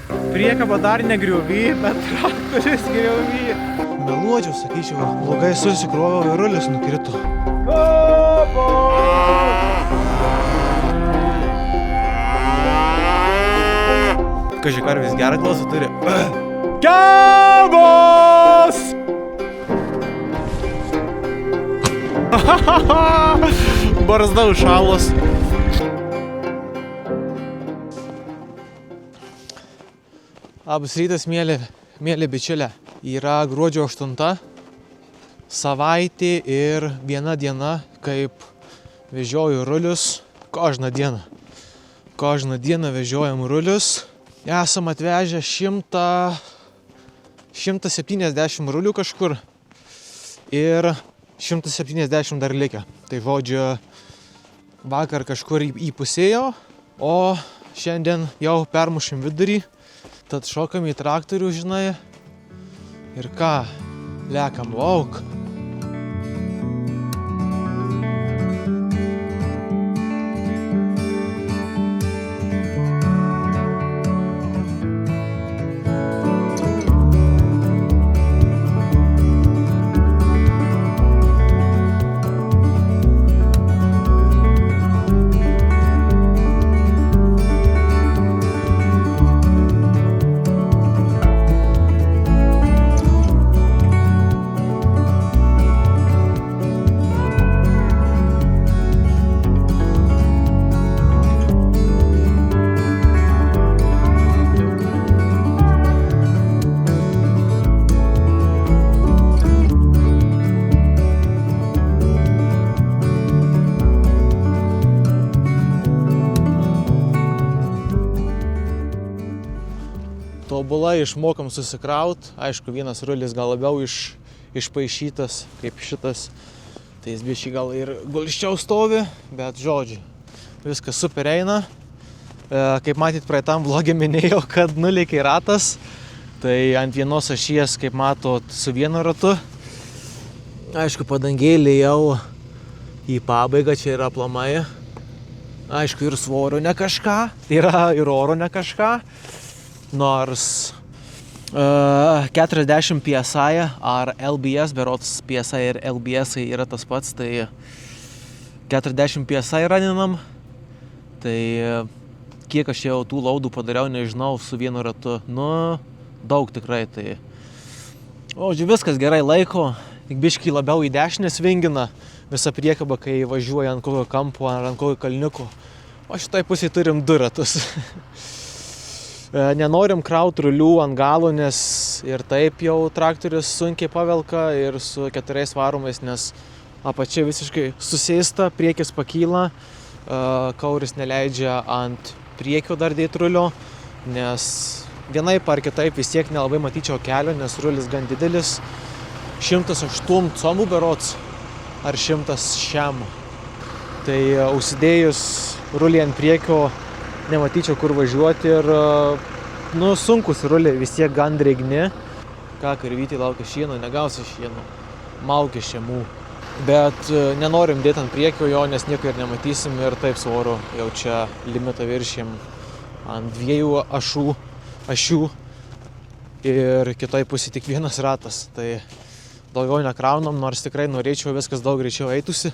Priekaba dar negriuvy, bet traktorius griuvy. Meluodžiau, sakyčiau, blogai susikroviau ir rulis nukrito. Kaži karvis gerą klausą turi. Gelbos! Barzda užšalos. Labas rytas, mėly bičiulė. Yra gruodžio 8 savaitė ir viena diena, kaip vežioju rulius. Kožną dieną vežiojam rulius. Esam atvežę 170 rulių kažkur ir 170 dar likę. Tai žodžiu, vakar kažkur įpusėjo, o šiandien jau permušim vidurį. Tad šokam į traktorių, žinai, ir ką, lekam lauk. Tobulai išmokom susikraut. Aišku, vienas rulis gal labiau išpaišytas kaip šitas. Tai jis biškį gal ir gulščiau stovi, bet žodžiu, viskas super eina. Kaip matyt, praeitam vlogė minėjau, kad nulėkė ratas. Tai ant vienos ašies, kaip matot, su vienu ratu. Aišku, padangėlė jau į pabaigą, čia yra aplamai. Aišku, ir svorio ne kažką, yra ir oro ne kažką. Nors 40 PSI ar LBS, berods PSI ir LBS yra tas pats, tai 40 PSI raninam. Tai kiek aš jau tų laudų padariau, nežinau, su vienu ratu. Nu, daug tikrai. Tai viskas gerai laiko, tik biškį labiau į dešinę svingina visą priekabą, kai važiuoja ant kokio kampo ar ant kokio kalniuko. O šitai pusėje turim 2 ratus. Nenorim kraut rulių ant galo, nes ir taip jau traktorius sunkiai pavelka ir su 4 varomais, nes apačia visiškai susėsta, priekis pakyla, kauris neleidžia ant priekio dar dėti rulio, nes vienaip ar kitaip vis tiek nelabai matyčiau kelio, nes rulis gan didelis, 108 comų berods ar 100 šiam. Tai užsidėjus rulį ant priekio nematyčiau kur važiuoti ir sunkus ruliai vis tiek gan drėgni. Ką, karvytį laukia šieno, negausi šieno, maukė šiemų. Bet nenorim dėti ant priekio jo, nes nieko ir nematysim ir taip su oru jau čia limitą viršim ant 2 ašių ir kitoj pusėje tik vienas ratas. Tai daugiau nekraunam, nors tikrai norėčiau viskas daug greičiau eitųsi.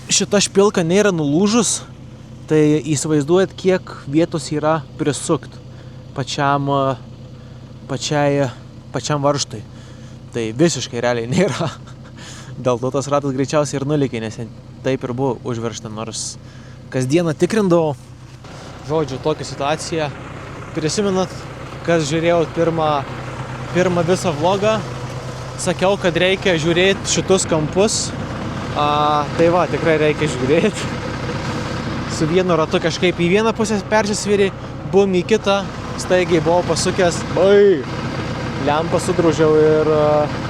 Šita špilka nėra nulūžus. Tai įsivaizduojat, kiek vietos yra prisukt pačiam varžtui. Tai visiškai realiai nėra. Dėl to tas ratas greičiausiai ir nulėkė, nes taip ir buvo užveržta, nors kasdieną tikrindavau. Žodžiu, tokia situacija. Prisimenat, kas žiūrėjau pirmą visą vlogą, sakiau, kad reikia žiūrėti šitus kampus. Tai va, tikrai reikia žiūrėti. Su vienu ratu kažkaip į vieną pusę persisvėrė, bum į kitą, staigiai buvau pasukęs, lempą sudrožiau ir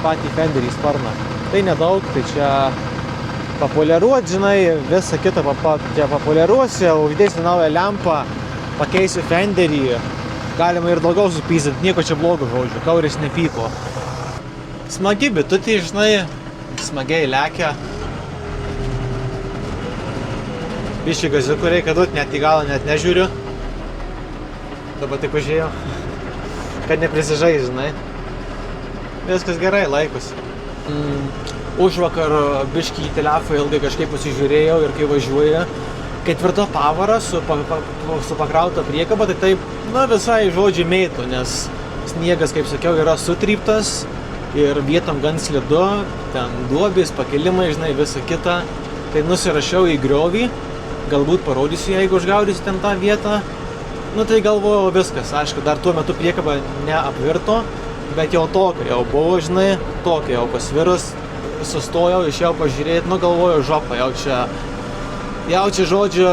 patį fenderį sparną. Tai nedaug, tai čia papoliruot, žinai, visą kitą čia papoliruosiu, uždėsiu naują lempą, pakeisiu fenderį, galima ir daugiau supyzint, nieko čia blogo, žodžiu, kauris nepyko. Smagi bitutė, žinai, smagiai lekia. Biškį gaziukų reikia duoti, net į galą net nežiūriu. Dabar tai pažiūrėjau. kad neprisižais, žinai. Viskas gerai, laikosi. Užvakar biškį į telefą ilgai kažkaip pasižiūrėjau ir kai važiuoja 4 pavara su pakrauta priekaba, tai taip, visai žodžiai mėtų, nes sniegas, kaip sakiau, yra sutryptas ir vietom gan slidu, ten duobės, pakilimai, žinai, visa kita. Tai nusirašiau į griovį, galbūt parodysiu, jeigu užgaudysiu ten tą vietą. Tai galvojau viskas, aišku, dar tuo metu priekaba neapvirto, bet jau tokia jau buvo, žinai, tokia jau pasvirus. Sustojau, išėjau pažiūrėti, galvojau, žopa, jau čia žodžiu,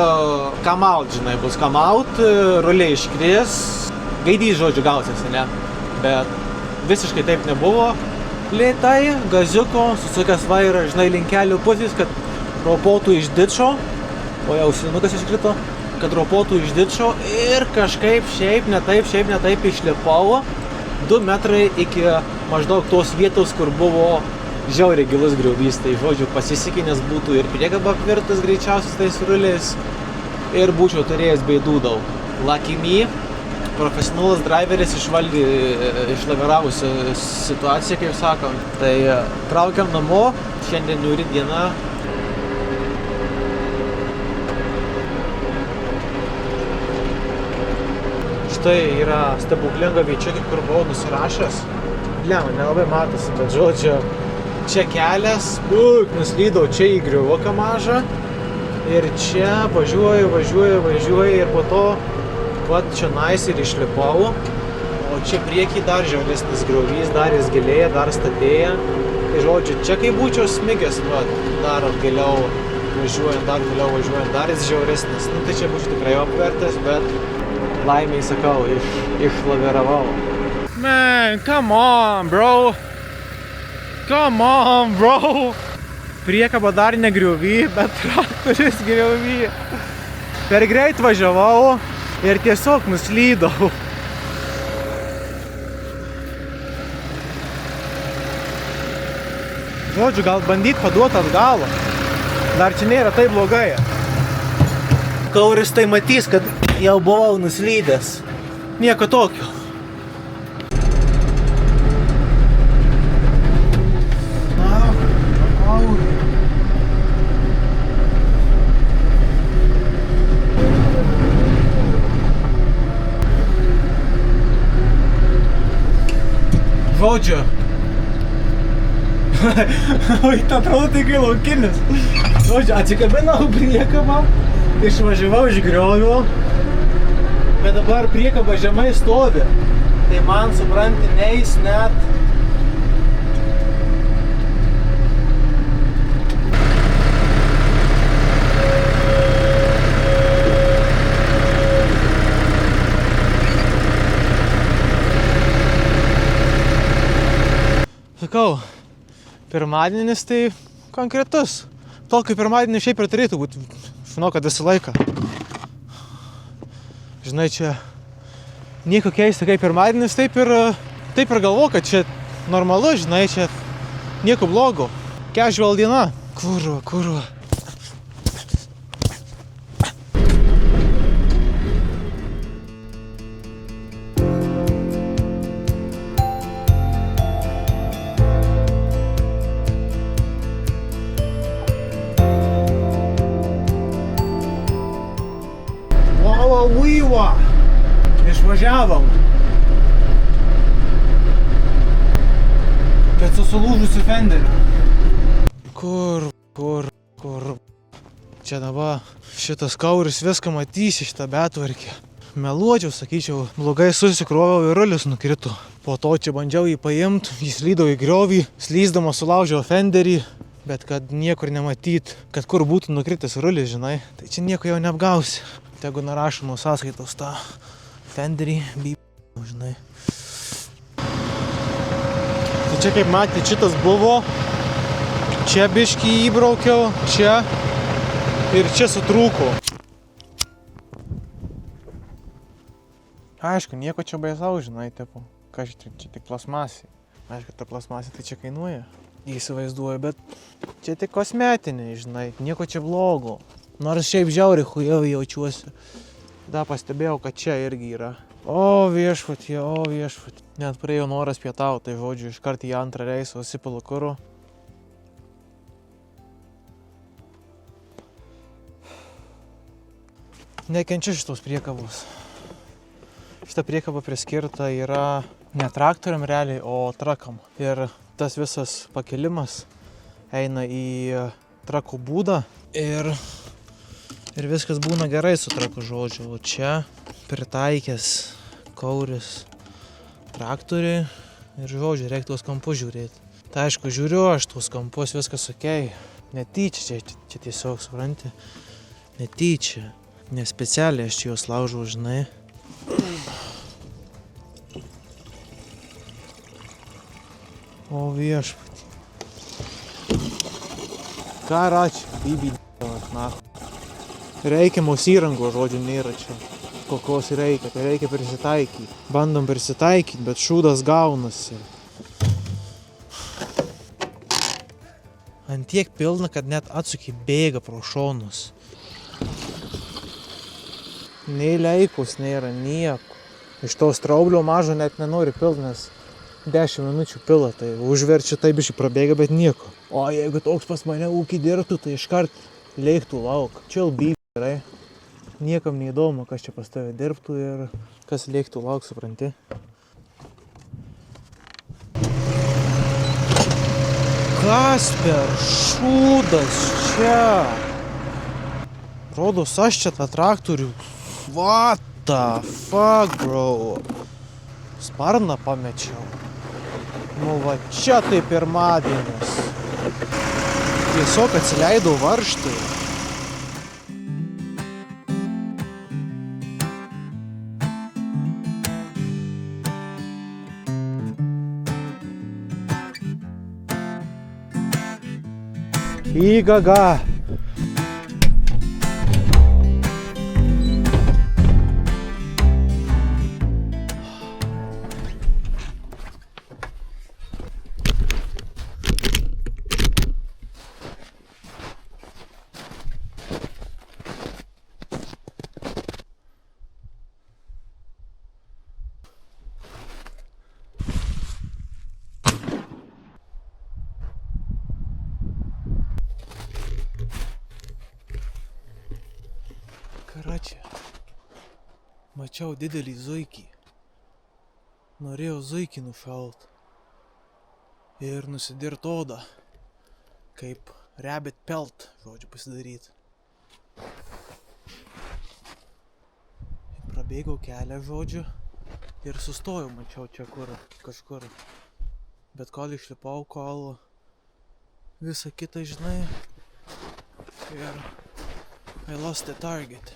come out, žinai, bus come out, ruliai iškris, gaidys, žodžiu, gausiasi, ne? Bet visiškai taip nebuvo. Lėtai, gaziuko, susukęs vairą, žinai, link kelių pusės, kad ropotų iš dičo, o jau ausinukas iškrito, kad ropotų iš dičo ir kažkaip šiaip ne taip išlipau 2 metrai iki maždaug tos vietos, kur buvo žiauriai gilus griovys, tai žodžiu pasisekė, nes būtų ir priekaba apvirtus greičiausiai tais ruliais ir būčiau turėjęs bėdų daug. Lucky me, profesionalas driveris išvaldė išlaviravusią situaciją, kaip sakom. Tai traukiam namo, šiandien niūri diena. Štai yra stebuklinga viečiukė, kur buvau nusirašęs. Blema, nelabai matosi, bet žodžiu, čia kelias, nuslydau čia į griuvoką mažą ir čia važiuoju ir po to čia nais ir išlipau, o čia priekį dar žiauresnis griovys, dar jis gilėja, dar statėja. Tai žodžiu, čia kai būčiau smigęs, dar giliau važiuojant, dar jis žiauresnis. Tai čia būčiau tikrai apvertęs, bet laimiai sakau, išlaviravau. Man, come on, bro! Come on, bro! Priekaba dar ne griovy, bet traktorius griovy. Per greit važiavau ir tiesiog nuslydau. Žodžiu, gal bandyt paduoti atgal. Dar čia nėra taip blogai. Kauris tai matys, kad jau buvau nuslydęs. Nieko tokio. Žodžiu. Oi, ta atrodo tai kai laukinis. Žodžiu, atsikabinau priekabą, išvažiavau iš griovio, bet dabar priekaba žemai stovi. Tai man, supranti, neis net. Sakau, pirmadienis tai konkretus. Tokio pirmadienis šiaip ir turėtų būti, žinau, kad visą laiką. Žinai, čia nieko keista kaip pirmadienis, taip ir galvoju, kad čia normalu, žinai, čia nieko blogo. Casual diena. Kurva. Vyva! Išvažiavom. Bet su sulūžusiu fenderiu. Kur. Čia dabar šitas kauris viską matysi šitą betvarkę. Meluočiau, sakyčiau, blogai susikroviau ir rulis nukrito. Po to čia bandžiau jį paimti, jis lydau į griovį, slysdamas sulaužiau fenderį, bet kad niekur nematyt, kad kur būtų nukritęs rulis, žinai, tai čia nieko jau neapgausi. Tegu narašo nuo sąskaitos tą fenderį, žinai. Tai čia kaip matėte, šitas buvo, čia biškį įbraukiau, čia ir čia sutrūko. Aišku, nieko čia baisau, žinai, tipo, kas čia tik plasmasė. Aišku, ta plasmasė tai čia kainuoja, įsivaizduoju, bet čia tik kosmetinė, žinai, nieko čia blogo. Nors šiaip žiauriai chujau jaučiuosi. Da pastebėjau, kad čia irgi yra O viešpatie. Net praėjo noras pietauti, tai žodžiu, iškart į antrą reisą įsipilu kuro. Nekenčiu šitos priekabos. Šita priekaba priskirta yra ne traktoriam realiai, o trakam. Ir tas visas pakelimas eina į trakų būdą ir viskas būna gerai su traku, žodžiu. O čia pritaikęs kauris traktoriui ir, žodžiu, reikia tuos kampus žiūrėti. Tai aišku, žiūriu aš tuos kampus, viskas okei. Netyčia, čia tiesiog, supranti, netyčia. Nespecialiai aš juos laužau, žinai. O viešpatį. Ką račia, bibi, na. Reikiamos įrangos, žodžiu, nėra čia. Kokios reikia, tai reikia prisitaikyti. Bandom prisitaikyti, bet šūdas gaunasi. Ant tiek pilna, kad net atsuki bėga pro šonus. Nei leikos nėra, nieko. Iš to straublio mažo net nenori pilt, nes 10 minučių pila, tai užverčia taip biškai prabėga, bet nieko. O jeigu toks pas mane ūkį dirbtų, tai iškart leiktų lauk. Čia ilgai gerai. Niekam neįdomu, kas čia pas tave dirbtų ir kas leiktų lauk, supranti. Kas per šūdas čia? Rodos aš čia tą traktorių. What the fuck, bro? Sparną pamečiau. Nu va, čia tai pirmadienis. Tiesiog atsileidau varžtai. Įgaga. Karačia, mačiau didelį zuikį. Norėjau zuikį nušaut ir nusidirt odą, kaip rabbit pelt, žodžiu, pasidaryt. Prabėgau kelią, žodžiu, ir sustojau, mačiau čia kažkur. Bet kol išlipau, kol visą kitą, žinai, ir I lost the target.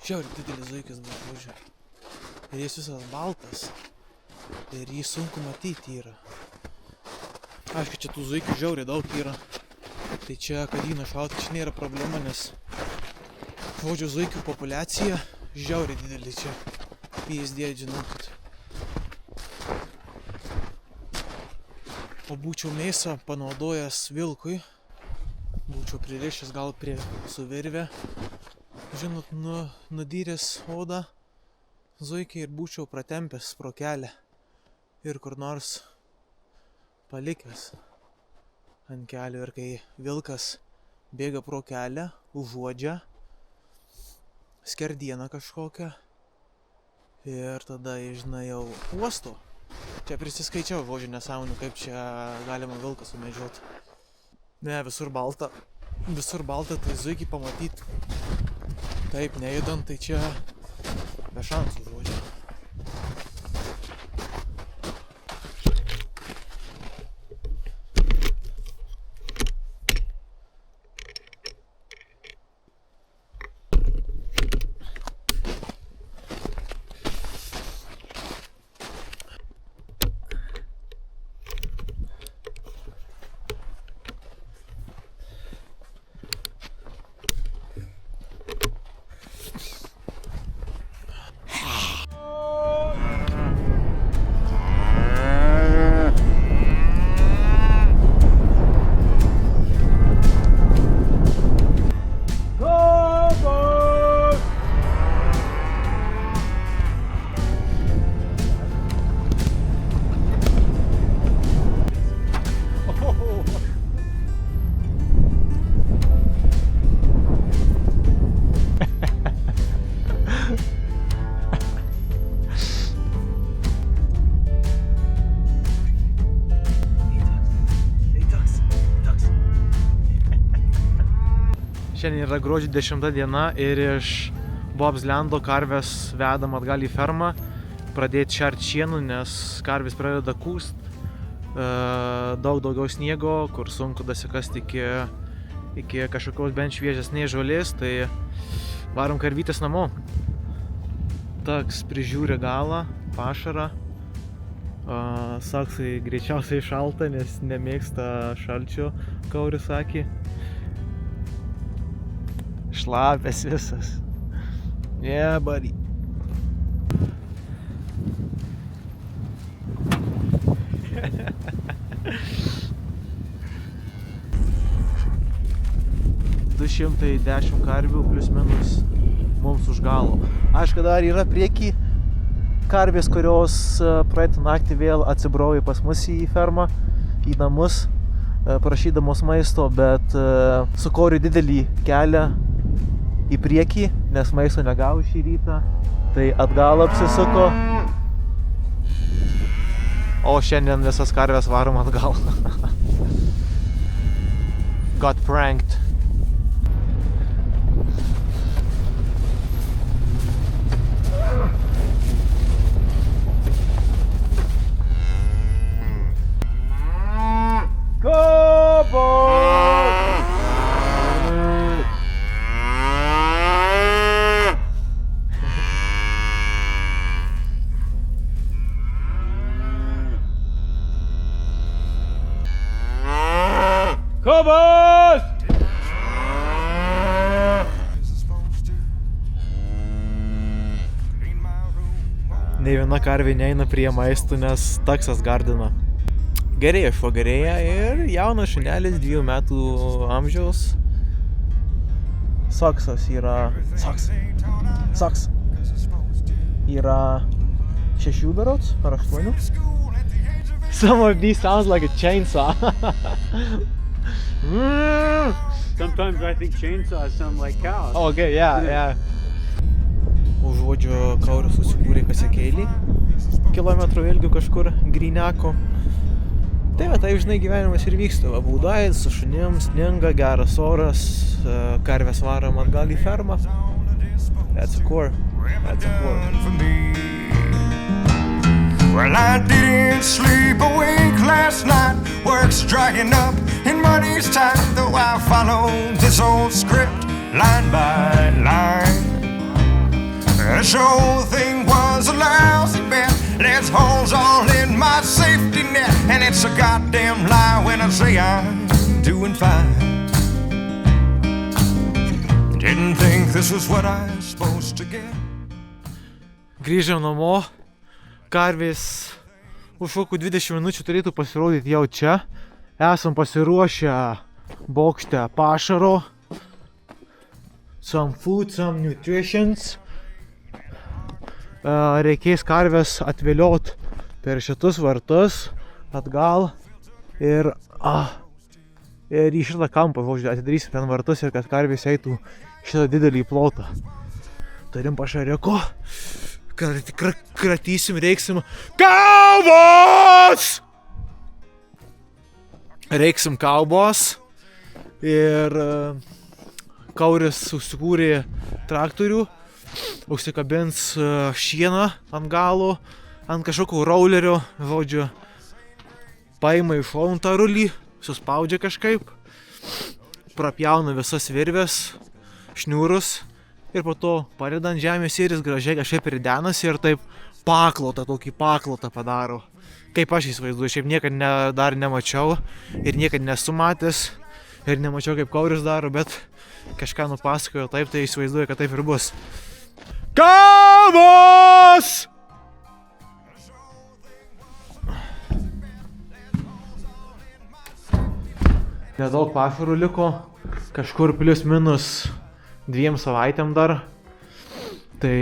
Žiauriai didelis zuikis buvo, žodžiu. Ir jis visas baltas. Ir jį sunku matyti yra. Aišku, čia tų zuikių žiauriai daug yra. Tai čia, kad jį nušauti, čia nėra problema, nes žodžiu, zuikių populiacija žiauriai didelė čia. PSD, žinokit. O būčiau mėsą panaudojęs vilkui, būčiau pririšęs gal prie suvirvę, žinot, nudyręs odą zuikiai ir būčiau pratempęs pro kelią ir kur nors palikęs ant kelio. Ir kai vilkas bėga pro kelią, užuodžia skerdieną kažkokią ir tada, žinai, jau uosto. Čia prisiskaičiau, žodžiu, nesąmonių, kaip čia galima vilką sumedžioti. Ne, visur balta, tai zuikį pamatyt taip nejudant, tai čia be šansų, žodžiu. Šiandien yra gruodžio 10 diena ir iš Bobslendo karvės vedam atgal į fermą pradėti šert šienų, nes karvės pradeda kūst, daug daugiau sniego, kur sunku dasikasti iki kažkokios bent šviežesnės žolės, tai varom karvytės namo. Taks prižiūri galą, pašarą. Saksai greičiausiai šalta, nes nemėgsta šalčio, Kauris sakė. Šlapės visas. Yeah, buddy. $210 karvių plius minus mums už galo. Aišku, dar yra prieky karvės, kurios praeitą naktį vėl atsibrauja pas mus į fermą, į namus, prašydamos maisto, bet su Kauriu didelį kelią į priekį, nes maisto negavo šį rytą, tai atgal apsisuko. O šiandien visas karvės varom atgal. Got pranked. Kobos! Nei viena karvė neina prie maistų, nes taksas gardina. Gerėja šuo, gerėja ir jaunas šunelis 2 metų amžiaus. Saksas yra... Saks. Yra 6 berods ar 8. Some of these sounds like a chainsaw. Sometimes I think chainsaws sound like cows. Okay, yeah. Užuodžio Kauris susikūrė kasekėlį, kilometrų ilgių kažkur Gryneko. Tai va, taip žinai gyvenimas ir vyksta. Va, būdai su šunim, sninga, geras oras, karvės varom atgal į fermą. That's a core. Well, I didn't sleep a wink last night. Work's drying up and money's tight, though I followed this old script line by line. This whole thing was a lousy bet. There's holes all in my safety net, and it's a goddamn lie when I say I'm doing fine. Didn't think this was what I was supposed to get. Grįžom namo. Karvės už kokių 20 minučių turėtų pasirodyti jau čia. Esam pasiruošę bokšte pašaro. Some food, some nutritions. Reikės karvės atviliot per šitus vartus atgal ir į šitą kampą, atidarysim ten vartus ir kad karvės eitų šitą didelį plotą. Turim pašareko. Kratysim, reiksim kaubos! Reiksim kaubos ir Kauris užsikūrė traktorių, užsikabins šieną ant galo, ant kažkokio raulerio, žodžiu, paima iš šonų tą rulį, suspaudžia kažkaip, prapjauna visas virves, šniūrus. Ir po to padeda ant žemės ir jis gražiai kažkaip pridenasi ir taip tokį paklotą padaro. Kaip aš įsivaizduoju, šiaip niekad dar nemačiau ir niekad nesu matęs ir nemačiau kaip Kauris daro, bet kažką nupasakojo taip, tai įsivaizduoju, kad taip ir bus. Kaubos! Nedaug pašarų liko, kažkur plius minus 2 savaitėm dar. Tai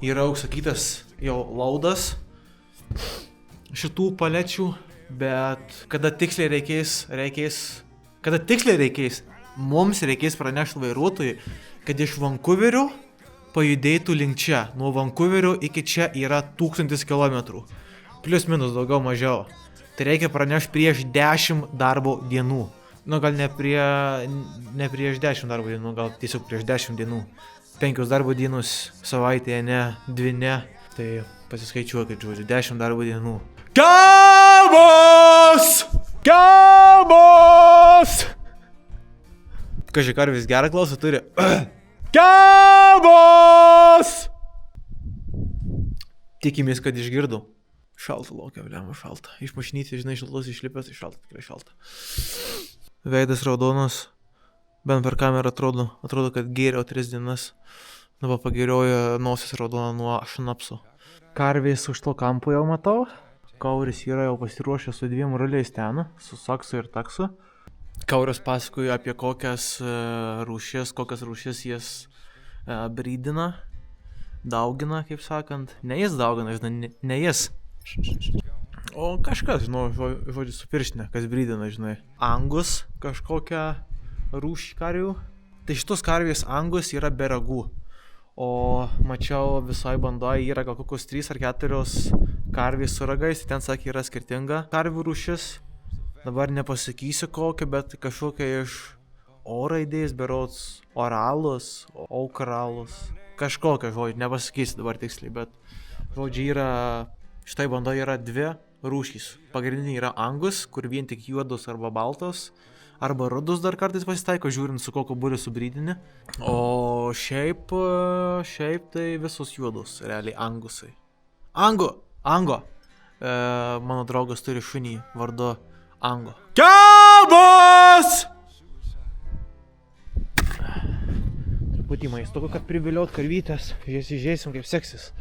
yra užsakytas jau laudas šitų palečių, bet kada tiksliai reikės, mums reikės pranešti vairuotojui, kad iš Vankuverio pajudėtų link čia. Nuo Vankuverio iki čia yra 1000 km. Plius minus daugiau mažiau. Tai reikia pranešti prieš 10 darbo dienų. Nu, gal ne prieš 10 darbo dienų, gal tiesiog prieš 10 dienų. 5 darbo dienos savaitėje, ne 2 ne. Tai pasiskaičiuokit, žodžiu, 10 darbo dienų. Kalbos! Kalbos! Kažkai karvis gerą klausą turi. Kalbos! Tikimės, kad išgirdau. Šalta laukia, vėliau šalta. Iš mašinytės, žinai, šaltos išlipęs, tai šalta, tikrai šalta. Veidas raudonas, bent per kamerą atrodo, kad gėriau 3 dienas. Dabar pageriojo nosis raudona nuo šnapso. Karvės už to kampo jau matau. Kauris yra jau pasiruošęs su 2 ruliais ten, su saksu ir taksu. Kauris pasakoja apie kokias rūšis jis brydina, daugina, kaip sakant. Ne jis daugina, žinai, ne jis. O kažkas, žinau, žodžiu su pirštinė, kas brydina, žinai. Angus kažkokią rūšį karvių. Tai šitos karvės angus yra be ragų. O mačiau visai bandoje yra gal kokios 3 ar 4 karvės su ragais. Ten sakė yra skirtinga karvių rūšis. Dabar nepasakysiu kokią, bet kažkokia iš O raidės, berods oralus, aukralus. Kažkokia, žodžiu, nepasakysiu dabar tiksliai, bet žodžiu yra, šitai bandoje yra 2 rūšys. Pagrindiniai yra angus, kur vien tik juodos arba baltos, arba rudus dar kartais pasitaiko, žiūrint su kokio būriu subrydini. O šiaip tai visos juodos, realiai angusai. Ango! Mano draugas turi šunį vardu Ango. Kalbos! Truputį maisto, kad priviliot karvytės, žiūrėsim kaip seksis.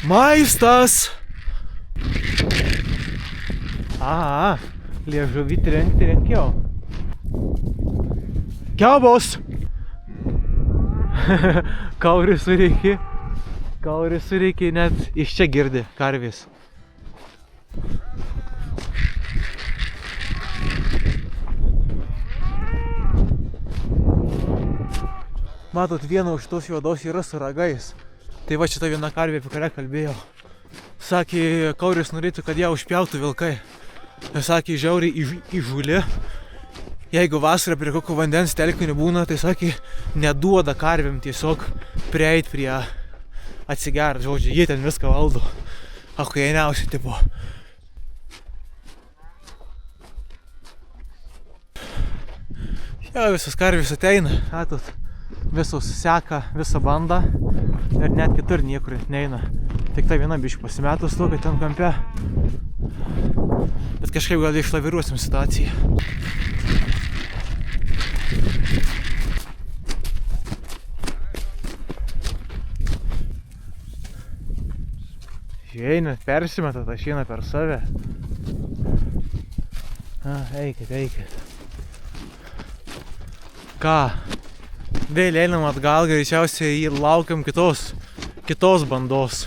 Maistas! Liežuvį trenkiau. Kalbos! Kauris sureikė, net iš čia girdi karvės. Matot, viena už tos juodos yra su ragais. Tai va šita viena karvė, apie kurią kalbėjau. Sakė, kauris norėtų, kad ją užpjautų vilkai. Sakė, žiauriai įžūli. Jeigu vasarą prie kokio vandens telkinio būna, tai sakė, neduoda karvėm tiesiog prieit prie atsigert. Žodžiu, jie ten viską valdo. Achujieniausi tipo. Jau visos karvės ateina, atot. Visos seka visą bandą ir net kitur niekur neina. Tik ta viena biškį pasimetus to, kad ten kampe. Bet kažkaip gal išlaviruosim situaciją. Eina, persimeta tą šieną per save. Eikit. Ką? Vėl einam atgal, greičiausiai laukiam kitos bandos.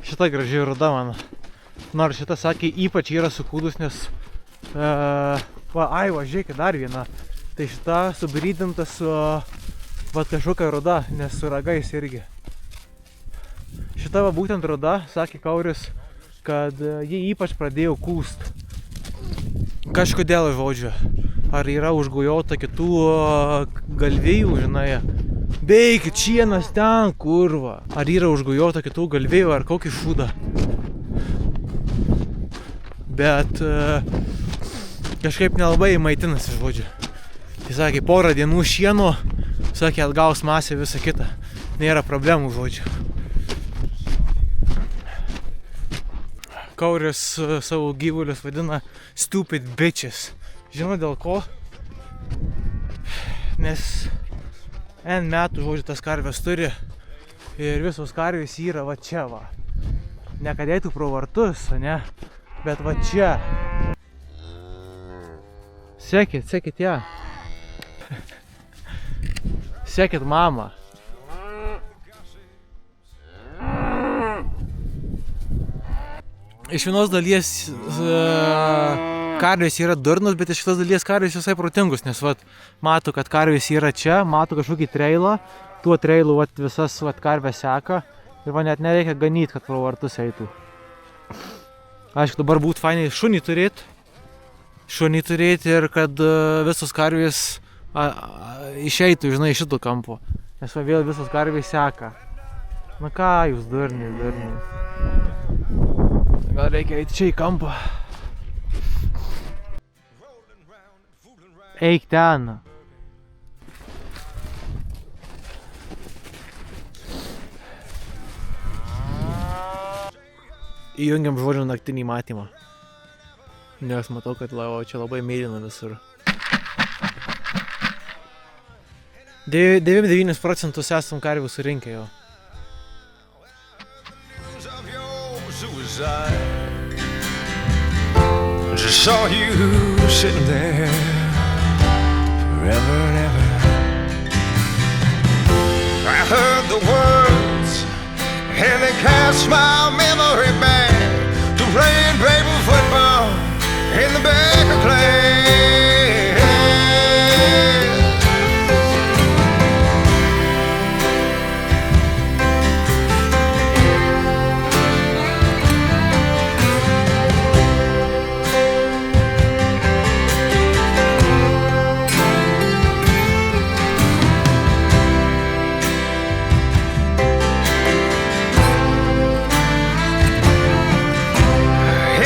Šita graži ruda mano. Nors šita, sakė, ypač yra sukūdus, nes... žiūrėkit, dar viena. Tai šita subrydinta su kažkokia ruda, nes su ragais irgi. Šita būtent ruda, sakė kauris, kad jie ypač pradėjo kūst. Kažkodėl, žodžiu. Ar yra užgujota kitų galvijų, žinai. Beikit, šienas ten, kurva. Ar yra užgujota kitų galvijų, ar kokį šūdą. Bet kažkaip nelabai maitinasi, žodžiu. Tai sakė, porą dienų šieno, sakė, atgaus masę visą kitą. Nėra problemų, žodžiu. Kauris savo gyvulius vadina stupid bitches. Žinau dėl ko? Nes N metų, žodžiu, tas karvės turi ir visos karvės yra va čia va. Ne kad eitų pro vartus, ne? Bet va čia. Sekit ją. Sekit mamą. Iš vienos dalies karvės yra durnos, bet iš kitos dalies karvės visai protingus, nes mato, kad karvės yra čia, mato kažkokį treilą, tuo treilu visas karvės seka ir net nereikia ganyti, kad pro vartus eitų. Aišku, dabar būtų fainai šunį turėti ir kad visos karvės išeitų, žinai, iš šito kampo. Nes va vėl visos karvės seka. Na ką jūs, durniai. Gal reikia eiti čia į kampą. Eik ten. Įjungiam žodžio naktinį matymą. Nes matau, kad čia labai mėlyna visur. 99% esam karvių surinkę jau. Just saw you sitting there forever and ever. I heard the words and they cast my memory back to playing paper football in the back of class.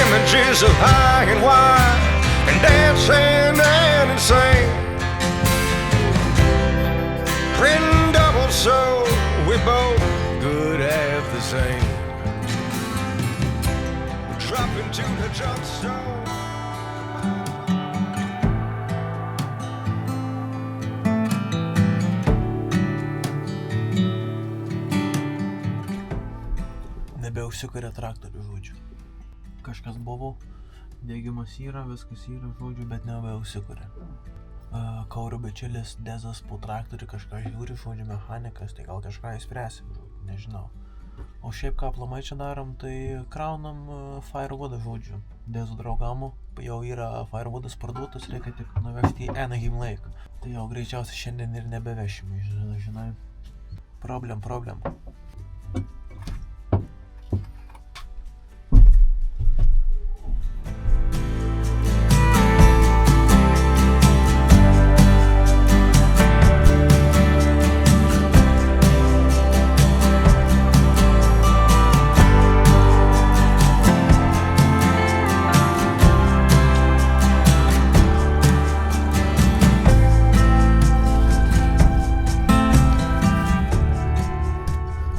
Images of high and wide and dancing and insane. Print double so we both good at the same. Drop into the drugstore. Nebeužsikuria traktorių, žodžiu. Kažkas buvo, degimas yra, viskas yra, žodžiu, bet nebeužsikuria. Kaurių bičiulis Dezas po traktorių kažką žiūri, žodžiu, mechanikas, tai gal kažką įspręsim, žodžiu, nežinau. O šiaip ką aplamai čia darom, tai kraunam Firewoodą, žodžiu. Dezų draugamų jau yra Firewoodas parduotas, reikia tik nuvežti į Anaheim Lake. Tai jau greičiausiai šiandien ir nebevešim, žinai. Problem.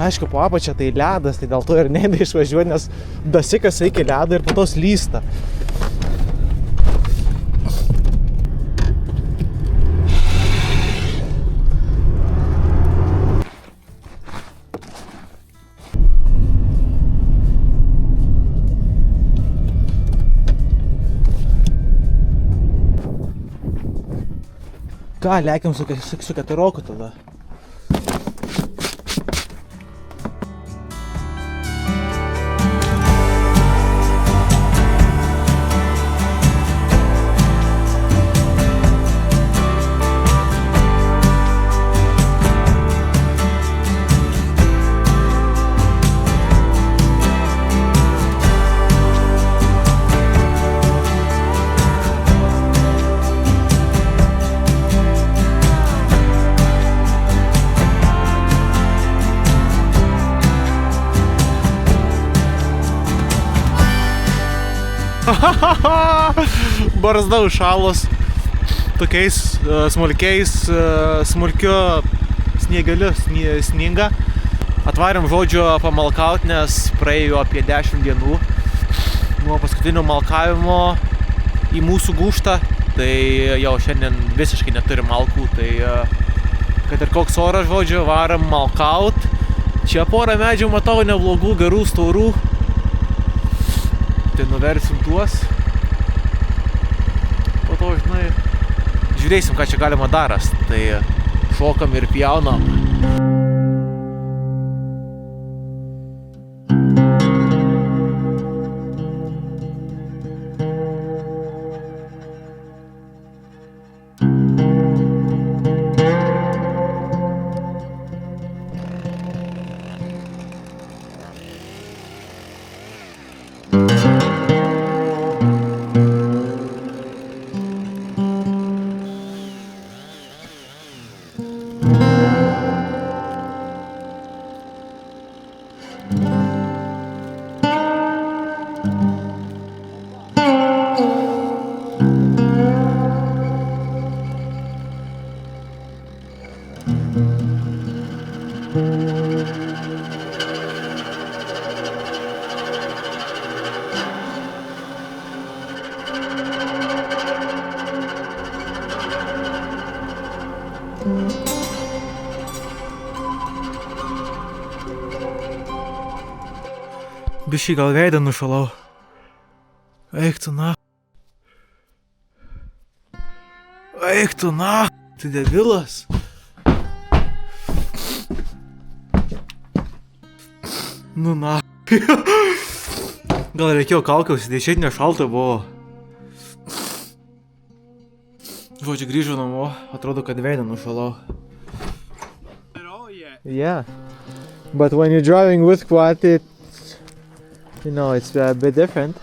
Aišku, po apačia tai ledas, tai dėl to ir neina išvažiuoti, nes dasikas iki ledo ir po to slysta. Ką, lekiam su 14 tada? Barzda užšalos tokiais smulkiu sniegeliu sninga. Atvarėm, žodžiu, pamalkaut, nes praėjo apie 10 dienų nuo paskutinio malkavimo į mūsų gūštą. Tai jau šiandien visiškai neturi malkų, tai kad ir koks oras, žodžiu, varam malkaut. Čia porą medžių matau neblogų, gerų, storų. Tai nuversim tuos. Po to, žinai, žiūrėsim, ką čia galima daras. Tai šokam ir pjaunam. Biškai gal veidą nušalau. Eik tu na. Eik tu na. Tu debilas. Nu na. Gal reikėjo kaukę užsidėti, šiaip nešalta buvo. Žodžiu, grįžau namo, atrodo, kad veidą nušalau. At all yet. Yeah. But when you're driving with quad, it's a bit different.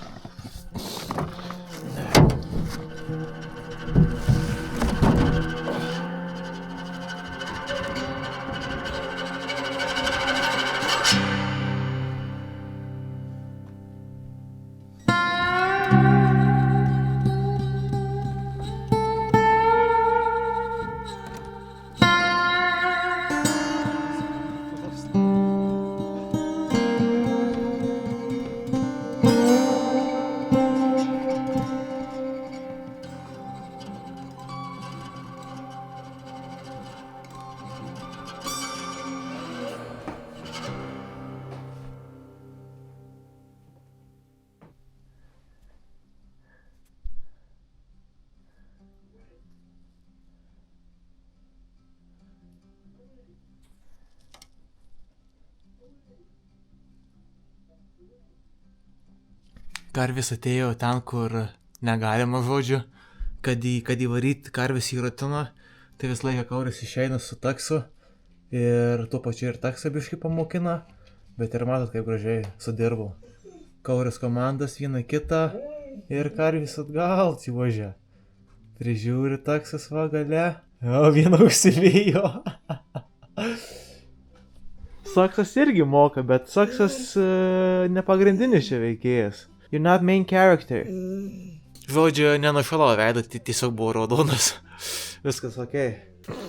Karvis atėjo ten, kur negalima, žodžiu, kad įvaryti karvis į rutiną, tai vis laiką Kauris išeina su taksu ir tuo pačiu ir taksą biškai pamokina, bet ir matot, kaip gražiai sudirbau. Kauris komandas vieną kitą ir karvis atgal atsivožė. Prižiūri taksas va gale, o vieną užsivėjo. Saksas irgi moka, bet Saksas nepagrindinis čia veikėjas. You're not main character. Žodžiu, nenušalau veidą, tiesiog buvo raudonas. Viskas okei.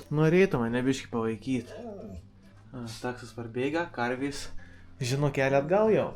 Norėtų mane biškį pavaikyti. Taksas parbėga, karvis žino kelią atgal jau.